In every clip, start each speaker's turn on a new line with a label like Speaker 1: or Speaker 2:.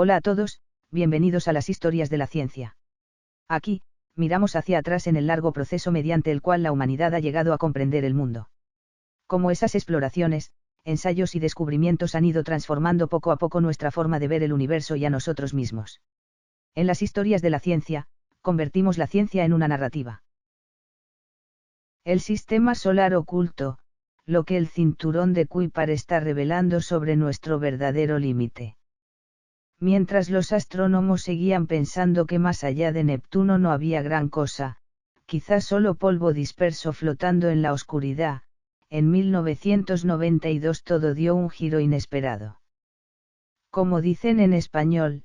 Speaker 1: Hola a todos, bienvenidos a las historias de la ciencia. Aquí, miramos hacia atrás en el largo proceso mediante el cual la humanidad ha llegado a comprender el mundo. Cómo esas exploraciones, ensayos y descubrimientos han ido transformando poco a poco nuestra forma de ver el universo y a nosotros mismos. En las historias de la ciencia, convertimos la ciencia en una narrativa. El sistema solar oculto, lo que el cinturón de Kuiper está revelando sobre nuestro verdadero límite. Mientras los astrónomos seguían pensando que más allá de Neptuno no había gran cosa, quizás solo polvo disperso flotando en la oscuridad, en 1992 todo dio un giro inesperado. Como dicen en español,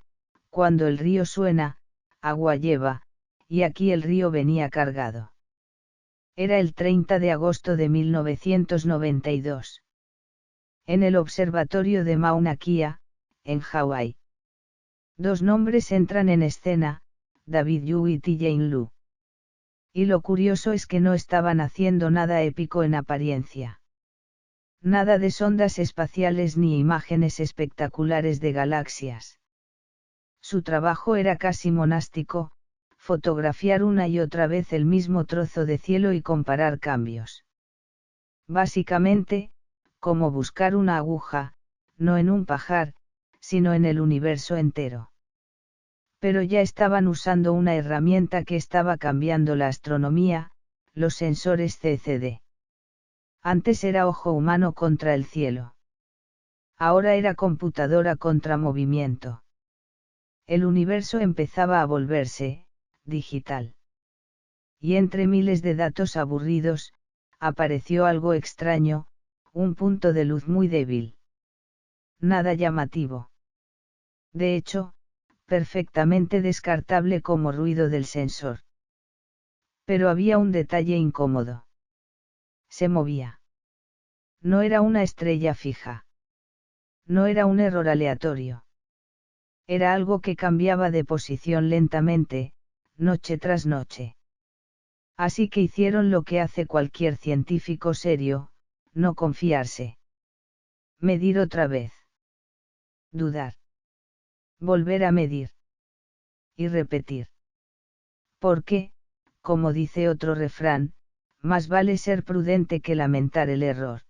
Speaker 1: cuando el río suena, agua lleva, y aquí el río venía cargado. Era el 30 de agosto de 1992. En el observatorio de Mauna Kea, en Hawái. Dos nombres entran en escena, David Hewitt y Jane Lu. Y lo curioso es que no estaban haciendo nada épico en apariencia. Nada de sondas espaciales ni imágenes espectaculares de galaxias. Su trabajo era casi monástico, fotografiar una y otra vez el mismo trozo de cielo y comparar cambios. Básicamente, como buscar una aguja, no en un pajar, sino en el universo entero. Pero ya estaban usando una herramienta que estaba cambiando la astronomía, los sensores CCD. Antes era ojo humano contra el cielo. Ahora era computadora contra movimiento. El universo empezaba a volverse digital. Y entre miles de datos aburridos, apareció algo extraño, un punto de luz muy débil. Nada llamativo. De hecho, perfectamente descartable como ruido del sensor. Pero había un detalle incómodo. Se movía. No era una estrella fija. No era un error aleatorio. Era algo que cambiaba de posición lentamente, noche tras noche. Así que hicieron lo que hace cualquier científico serio, no confiarse. Medir otra vez. Dudar. Volver a medir. Y repetir. Porque, como dice otro refrán, más vale ser prudente que lamentar el error.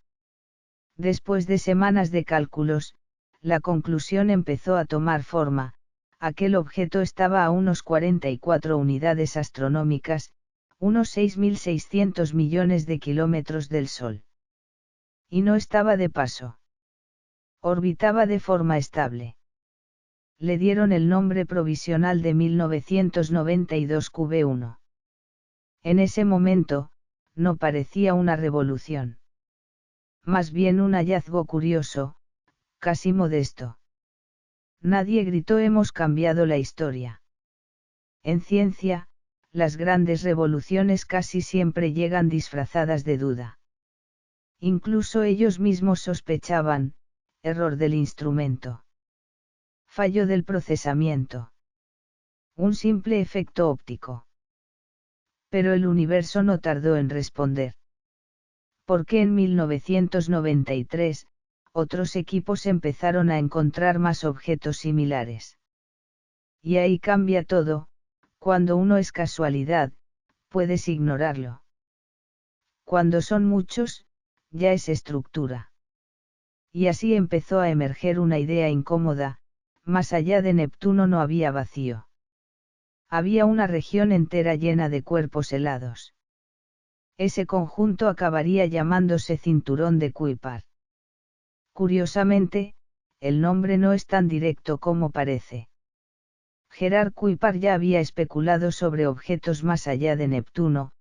Speaker 1: Después de semanas de cálculos, la conclusión empezó a tomar forma, aquel objeto estaba a unos 44 unidades astronómicas, unos 6.600 millones de kilómetros del Sol. Y no estaba de paso. Orbitaba de forma estable. Le dieron el nombre provisional de 1992 QB1. En ese momento, no parecía una revolución. Más bien un hallazgo curioso, casi modesto. Nadie gritó hemos cambiado la historia. En ciencia, las grandes revoluciones casi siempre llegan disfrazadas de duda. Incluso ellos mismos sospechaban, error del instrumento. Fallo del procesamiento. Un simple efecto óptico. Pero el universo no tardó en responder. Porque en 1993, otros equipos empezaron a encontrar más objetos similares. Y ahí cambia todo, cuando uno es casualidad, puedes ignorarlo. Cuando son muchos, ya es estructura. Y así empezó a emerger una idea incómoda, más allá de Neptuno no había vacío. Había una región entera llena de cuerpos helados. Ese conjunto acabaría llamándose cinturón de Kuiper. Curiosamente, el nombre no es tan directo como parece. Gerard Kuiper ya había especulado sobre objetos más allá de Neptuno,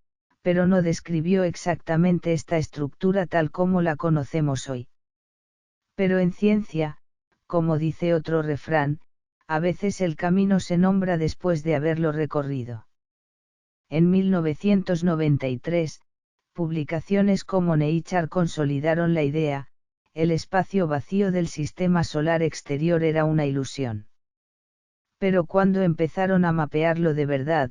Speaker 1: pero no describió exactamente esta estructura tal como la conocemos hoy. Pero en ciencia, como dice otro refrán, a veces el camino se nombra después de haberlo recorrido. En 1993, publicaciones como Nature consolidaron la idea, el espacio vacío del sistema solar exterior era una ilusión. Pero cuando empezaron a mapearlo de verdad,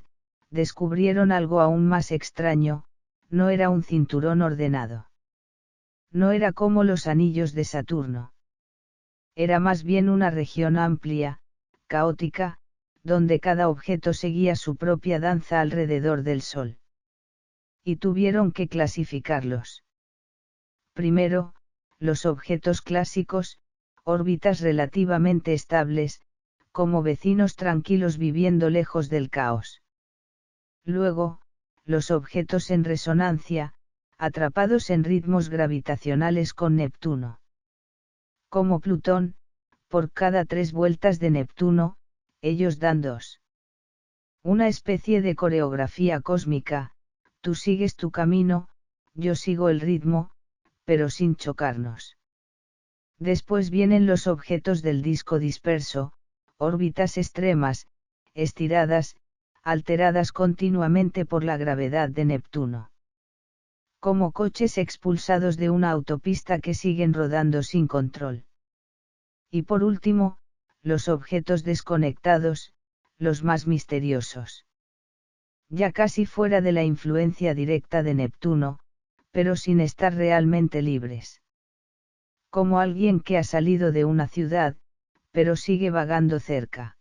Speaker 1: descubrieron algo aún más extraño, no era un cinturón ordenado. No era como los anillos de Saturno. Era más bien una región amplia, caótica, donde cada objeto seguía su propia danza alrededor del Sol. Y tuvieron que clasificarlos. Primero, los objetos clásicos, órbitas relativamente estables, como vecinos tranquilos viviendo lejos del caos. Luego, los objetos en resonancia, atrapados en ritmos gravitacionales con Neptuno. Como Plutón, por cada 3 vueltas de Neptuno, ellos dan 2. Una especie de coreografía cósmica, tú sigues tu camino, yo sigo el ritmo, pero sin chocarnos. Después vienen los objetos del disco disperso, órbitas extremas, estiradas, alteradas continuamente por la gravedad de Neptuno. Como coches expulsados de una autopista que siguen rodando sin control. Y por último, los objetos desconectados, los más misteriosos. Ya casi fuera de la influencia directa de Neptuno, pero sin estar realmente libres. Como alguien que ha salido de una ciudad, pero sigue vagando cerca.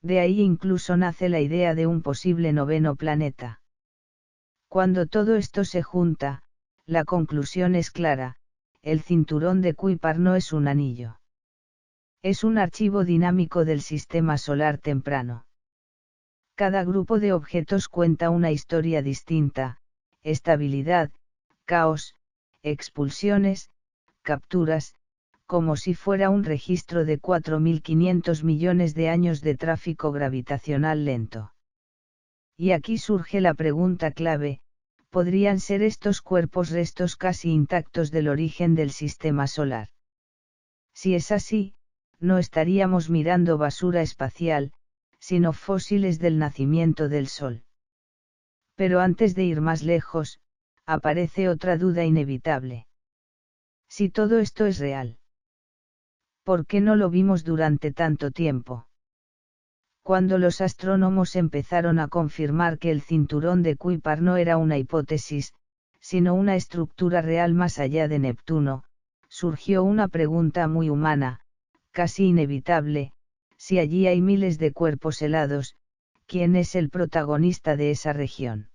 Speaker 1: De ahí incluso nace la idea de un posible 9º planeta. Cuando todo esto se junta, la conclusión es clara: el cinturón de Kuiper no es un anillo. Es un archivo dinámico del sistema solar temprano. Cada grupo de objetos cuenta una historia distinta: estabilidad, caos, expulsiones, capturas, como si fuera un registro de 4.500 millones de años de tráfico gravitacional lento. Y aquí surge la pregunta clave: ¿podrían ser estos cuerpos restos casi intactos del origen del sistema solar? Si es así, no estaríamos mirando basura espacial, sino fósiles del nacimiento del Sol. Pero antes de ir más lejos, aparece otra duda inevitable. Si todo esto es real, ¿por qué no lo vimos durante tanto tiempo? Cuando los astrónomos empezaron a confirmar que el cinturón de Kuiper no era una hipótesis, sino una estructura real más allá de Neptuno, surgió una pregunta muy humana, casi inevitable: si allí hay miles de cuerpos helados, ¿quién es el protagonista de esa región?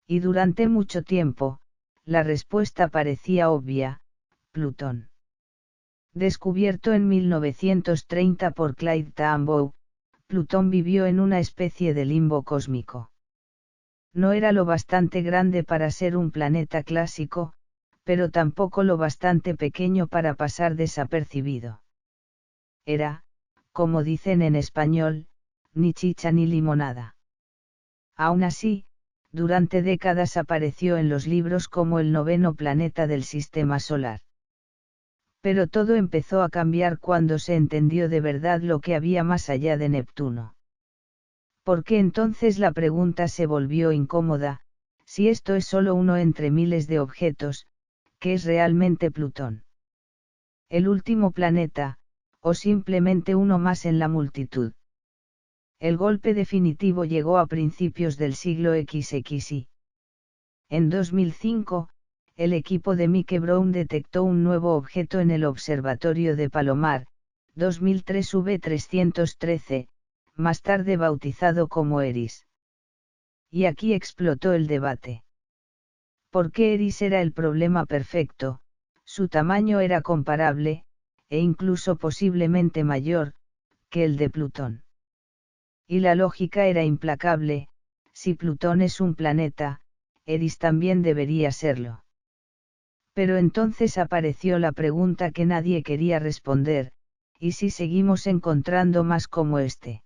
Speaker 1: Y durante mucho tiempo, la respuesta parecía obvia: Plutón. Descubierto en 1930 por Clyde Tombaugh, Plutón vivió en una especie de limbo cósmico. No era lo bastante grande para ser un planeta clásico, pero tampoco lo bastante pequeño para pasar desapercibido. Era, como dicen en español, ni chicha ni limonada. Aún así, durante décadas apareció en los libros como el 9º planeta del sistema solar. Pero todo empezó a cambiar cuando se entendió de verdad lo que había más allá de Neptuno. Porque entonces la pregunta se volvió incómoda: si esto es solo uno entre miles de objetos, ¿qué es realmente Plutón? ¿El último planeta, o simplemente uno más en la multitud? El golpe definitivo llegó a principios del siglo XXI. En 2005, el equipo de Mike Brown detectó un nuevo objeto en el Observatorio de Palomar, 2003 V313, más tarde bautizado como Eris. Y aquí explotó el debate. ¿Por qué Eris era el problema perfecto? Su tamaño era comparable, e incluso posiblemente mayor, que el de Plutón. Y la lógica era implacable: si Plutón es un planeta, Eris también debería serlo. Pero entonces apareció la pregunta que nadie quería responder: ¿y si seguimos encontrando más como este?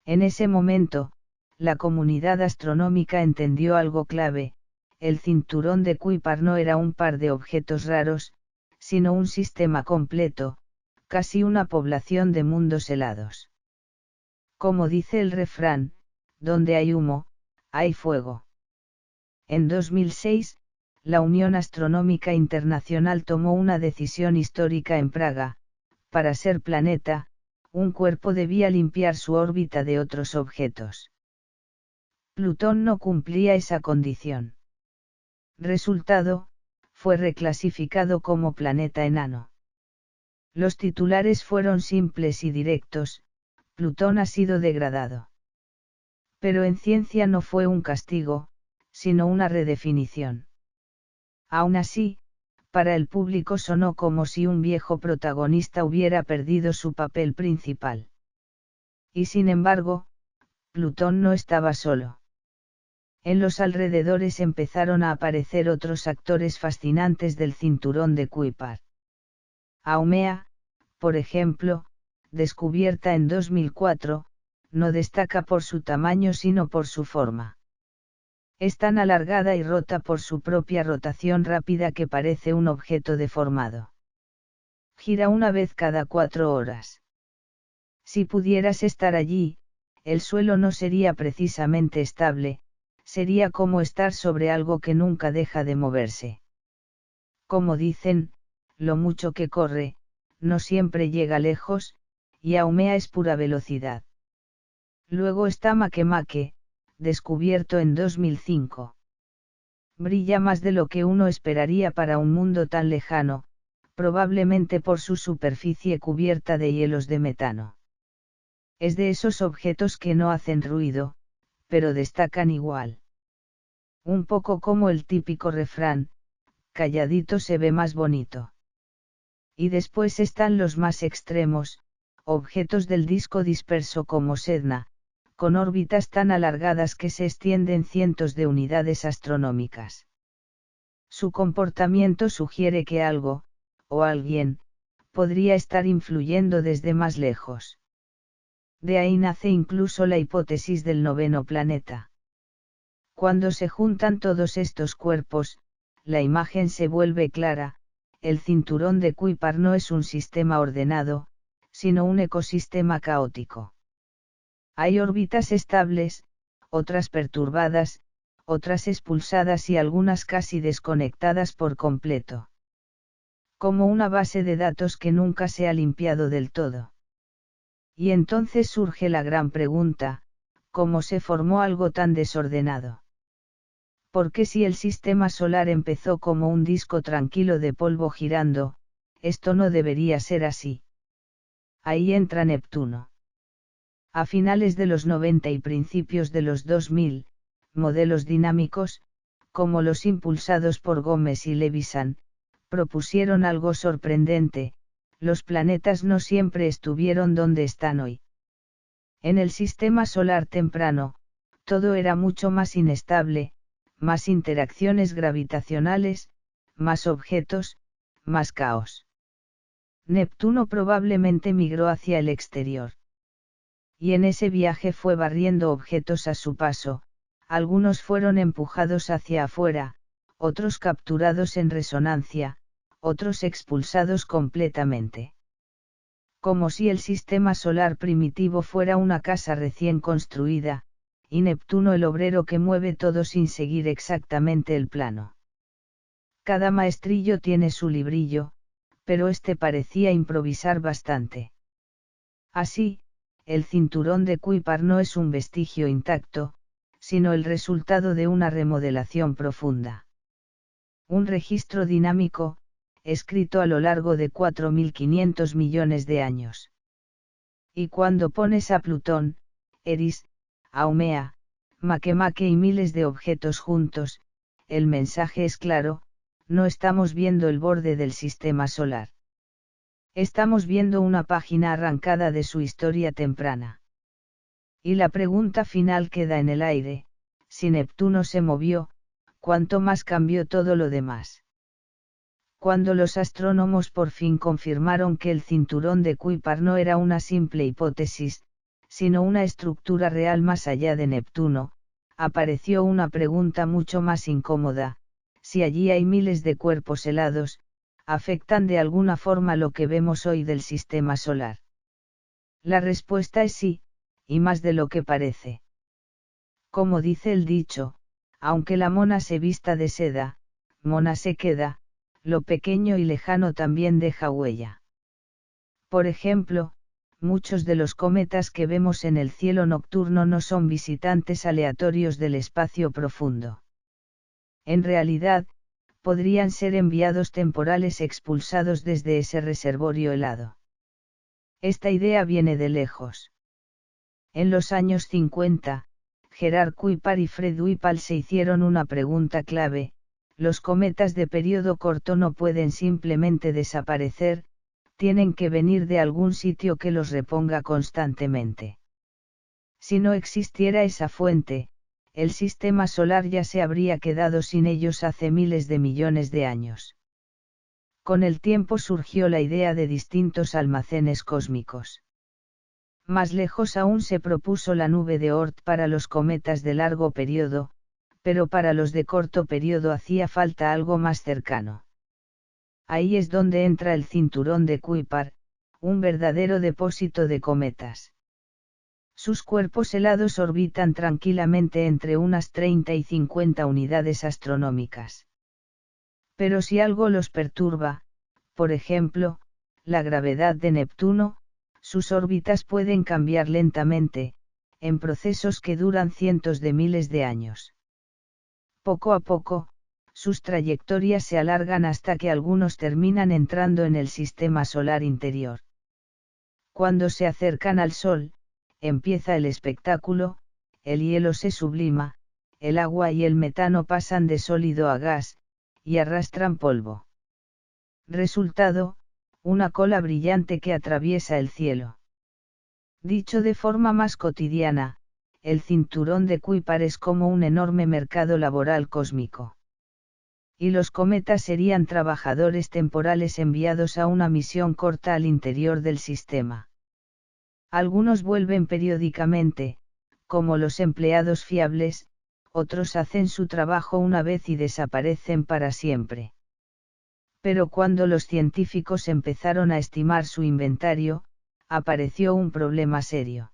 Speaker 1: En ese momento, la comunidad astronómica entendió algo clave: el cinturón de Kuiper no era un par de objetos raros, sino un sistema completo, casi una población de mundos helados. Como dice el refrán, donde hay humo, hay fuego. En 2006, la Unión Astronómica Internacional tomó una decisión histórica en Praga: para ser planeta, un cuerpo debía limpiar su órbita de otros objetos. Plutón no cumplía esa condición. Resultado: fue reclasificado como planeta enano. Los titulares fueron simples y directos: Plutón ha sido degradado. Pero en ciencia no fue un castigo, sino una redefinición. Aún así, para el público sonó como si un viejo protagonista hubiera perdido su papel principal. Y sin embargo, Plutón no estaba solo. En los alrededores empezaron a aparecer otros actores fascinantes del cinturón de Kuiper. Haumea, por ejemplo, descubierta en 2004, no destaca por su tamaño sino por su forma. Es tan alargada y rota por su propia rotación rápida que parece un objeto deformado. Gira una vez cada 4 horas. Si pudieras estar allí, el suelo no sería precisamente estable, sería como estar sobre algo que nunca deja de moverse. Como dicen, lo mucho que corre, no siempre llega lejos, y Haumea es pura velocidad. Luego está Makemake, descubierto en 2005. Brilla más de lo que uno esperaría para un mundo tan lejano, probablemente por su superficie cubierta de hielos de metano. Es de esos objetos que no hacen ruido, pero destacan igual. Un poco como el típico refrán: calladito se ve más bonito. Y después están los más extremos, objetos del disco disperso como Sedna, con órbitas tan alargadas que se extienden cientos de unidades astronómicas. Su comportamiento sugiere que algo, o alguien, podría estar influyendo desde más lejos. De ahí nace incluso la hipótesis del noveno planeta. Cuando se juntan todos estos cuerpos, la imagen se vuelve clara: el cinturón de Kuiper no es un sistema ordenado, sino un ecosistema caótico. Hay órbitas estables, otras perturbadas, otras expulsadas y algunas casi desconectadas por completo. Como una base de datos que nunca se ha limpiado del todo. Y entonces surge la gran pregunta: ¿cómo se formó algo tan desordenado? Porque si el sistema solar empezó como un disco tranquilo de polvo girando, esto no debería ser así. Ahí entra Neptuno. A finales de los 90 y principios de los 2000, modelos dinámicos, como los impulsados por Gómez y Levisan, propusieron algo sorprendente: los planetas no siempre estuvieron donde están hoy. En el sistema solar temprano, todo era mucho más inestable: más interacciones gravitacionales, más objetos, más caos. Neptuno probablemente migró hacia el exterior. Y en ese viaje fue barriendo objetos a su paso: algunos fueron empujados hacia afuera, otros capturados en resonancia, otros expulsados completamente. Como si el sistema solar primitivo fuera una casa recién construida, y Neptuno el obrero que mueve todo sin seguir exactamente el plano. Cada maestrillo tiene su librillo, pero este parecía improvisar bastante. Así, el cinturón de Kuiper no es un vestigio intacto, sino el resultado de una remodelación profunda. Un registro dinámico, escrito a lo largo de 4.500 millones de años. Y cuando pones a Plutón, Eris, Haumea, Makemake y miles de objetos juntos, el mensaje es claro: no estamos viendo el borde del sistema solar. Estamos viendo una página arrancada de su historia temprana. Y la pregunta final queda en el aire: si Neptuno se movió, ¿cuánto más cambió todo lo demás? Cuando los astrónomos por fin confirmaron que el cinturón de Kuiper no era una simple hipótesis, sino una estructura real más allá de Neptuno, apareció una pregunta mucho más incómoda: si allí hay miles de cuerpos helados, ¿afectan de alguna forma lo que vemos hoy del sistema solar? La respuesta es sí, y más de lo que parece. Como dice el dicho, aunque la mona se vista de seda, mona se queda: lo pequeño y lejano también deja huella. Por ejemplo, muchos de los cometas que vemos en el cielo nocturno no son visitantes aleatorios del espacio profundo. En realidad, podrían ser enviados temporales expulsados desde ese reservorio helado. Esta idea viene de lejos. En los años 50, Gerard Kuiper y Fred Whipple se hicieron una pregunta clave: los cometas de período corto no pueden simplemente desaparecer, tienen que venir de algún sitio que los reponga constantemente. Si no existiera esa fuente, el sistema solar ya se habría quedado sin ellos hace miles de millones de años. Con el tiempo surgió la idea de distintos almacenes cósmicos. Más lejos aún se propuso la nube de Oort para los cometas de largo periodo, pero para los de corto periodo hacía falta algo más cercano. Ahí es donde entra el cinturón de Kuiper, un verdadero depósito de cometas. Sus cuerpos helados orbitan tranquilamente entre unas 30 y 50 unidades astronómicas. Pero si algo los perturba, por ejemplo, la gravedad de Neptuno, sus órbitas pueden cambiar lentamente, en procesos que duran cientos de miles de años. Poco a poco, sus trayectorias se alargan hasta que algunos terminan entrando en el sistema solar interior. Cuando se acercan al Sol, empieza el espectáculo, el hielo se sublima, el agua y el metano pasan de sólido a gas, y arrastran polvo. Resultado, una cola brillante que atraviesa el cielo. Dicho de forma más cotidiana, el cinturón de Kuiper es como un enorme mercado laboral cósmico. Y los cometas serían trabajadores temporales enviados a una misión corta al interior del sistema. Algunos vuelven periódicamente, como los empleados fiables, otros hacen su trabajo una vez y desaparecen para siempre. Pero cuando los científicos empezaron a estimar su inventario, apareció un problema serio.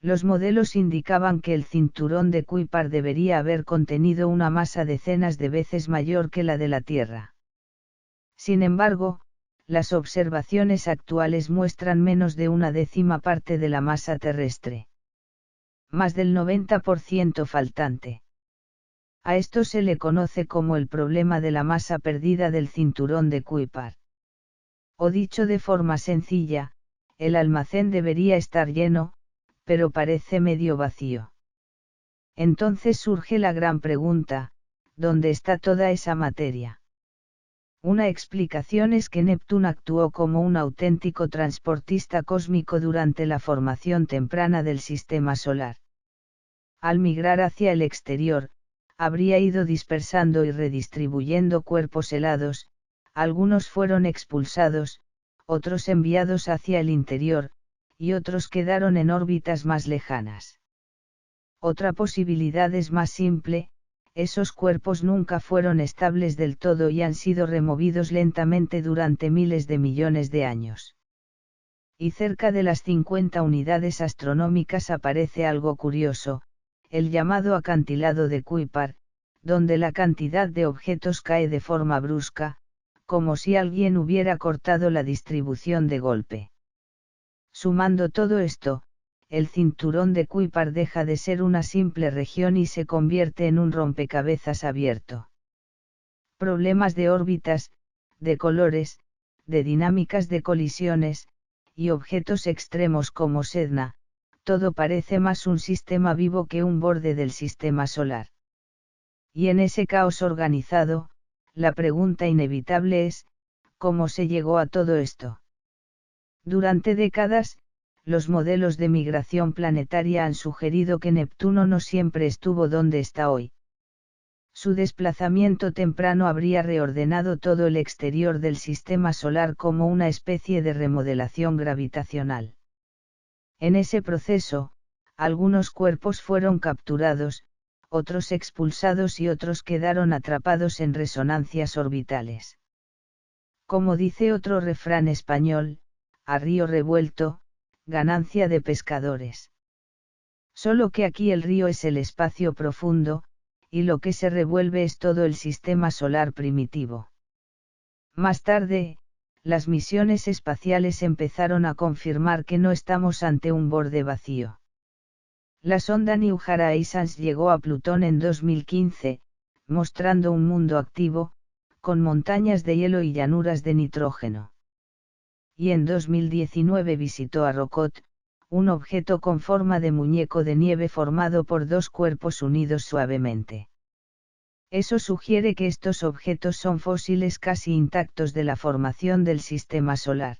Speaker 1: Los modelos indicaban que el cinturón de Kuiper debería haber contenido una masa decenas de veces mayor que la de la Tierra. Sin embargo, las observaciones actuales muestran menos de una décima parte de la masa terrestre. Más del 90% faltante. A esto se le conoce como el problema de la masa perdida del cinturón de Kuiper. O dicho de forma sencilla, el almacén debería estar lleno, pero parece medio vacío. Entonces surge la gran pregunta: ¿dónde está toda esa materia? Una explicación es que Neptuno actuó como un auténtico transportista cósmico durante la formación temprana del sistema solar. Al migrar hacia el exterior, habría ido dispersando y redistribuyendo cuerpos helados, algunos fueron expulsados, otros enviados hacia el interior, y otros quedaron en órbitas más lejanas. Otra posibilidad es más simple: esos cuerpos nunca fueron estables del todo y han sido removidos lentamente durante miles de millones de años. Y cerca de las 50 unidades astronómicas aparece algo curioso: el llamado acantilado de Kuiper, donde la cantidad de objetos cae de forma brusca, como si alguien hubiera cortado la distribución de golpe. Sumando todo esto, el cinturón de Kuiper deja de ser una simple región y se convierte en un rompecabezas abierto. Problemas de órbitas, de colores, de dinámicas de colisiones, y objetos extremos como Sedna, todo parece más un sistema vivo que un borde del sistema solar. Y en ese caos organizado, la pregunta inevitable es: ¿cómo se llegó a todo esto? Durante décadas, los modelos de migración planetaria han sugerido que Neptuno no siempre estuvo donde está hoy. Su desplazamiento temprano habría reordenado todo el exterior del sistema solar como una especie de remodelación gravitacional. En ese proceso, algunos cuerpos fueron capturados, otros expulsados y otros quedaron atrapados en resonancias orbitales. Como dice otro refrán español: a río revuelto, ganancia de pescadores. Solo que aquí el río es el espacio profundo, y lo que se revuelve es todo el sistema solar primitivo. Más tarde, las misiones espaciales empezaron a confirmar que no estamos ante un borde vacío. La sonda New Horizons llegó a Plutón en 2015, mostrando un mundo activo, con montañas de hielo y llanuras de nitrógeno. Y en 2019 visitó a Rokot, un objeto con forma de muñeco de nieve formado por dos cuerpos unidos suavemente. Eso sugiere que estos objetos son fósiles casi intactos de la formación del sistema solar.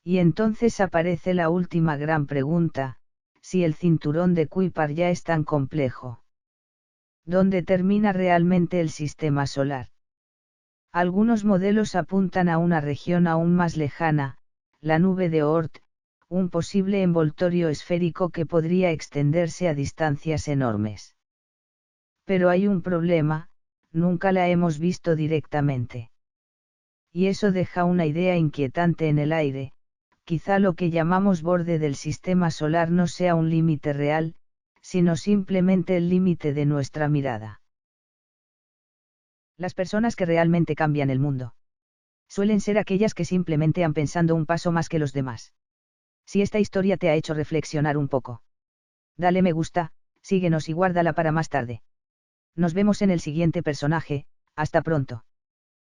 Speaker 1: Y entonces aparece la última gran pregunta, si el cinturón de Kuiper ya es tan complejo. ¿Dónde termina realmente el sistema solar? Algunos modelos apuntan a una región aún más lejana, la nube de Oort, un posible envoltorio esférico que podría extenderse a distancias enormes. Pero hay un problema, nunca la hemos visto directamente. Y eso deja una idea inquietante en el aire, quizá lo que llamamos borde del sistema solar no sea un límite real, sino simplemente el límite de nuestra mirada. Las personas que realmente cambian el mundo suelen ser aquellas que simplemente han pensado un paso más que los demás. Si esta historia te ha hecho reflexionar un poco, dale me gusta, síguenos y guárdala para más tarde. Nos vemos en el siguiente personaje, hasta pronto.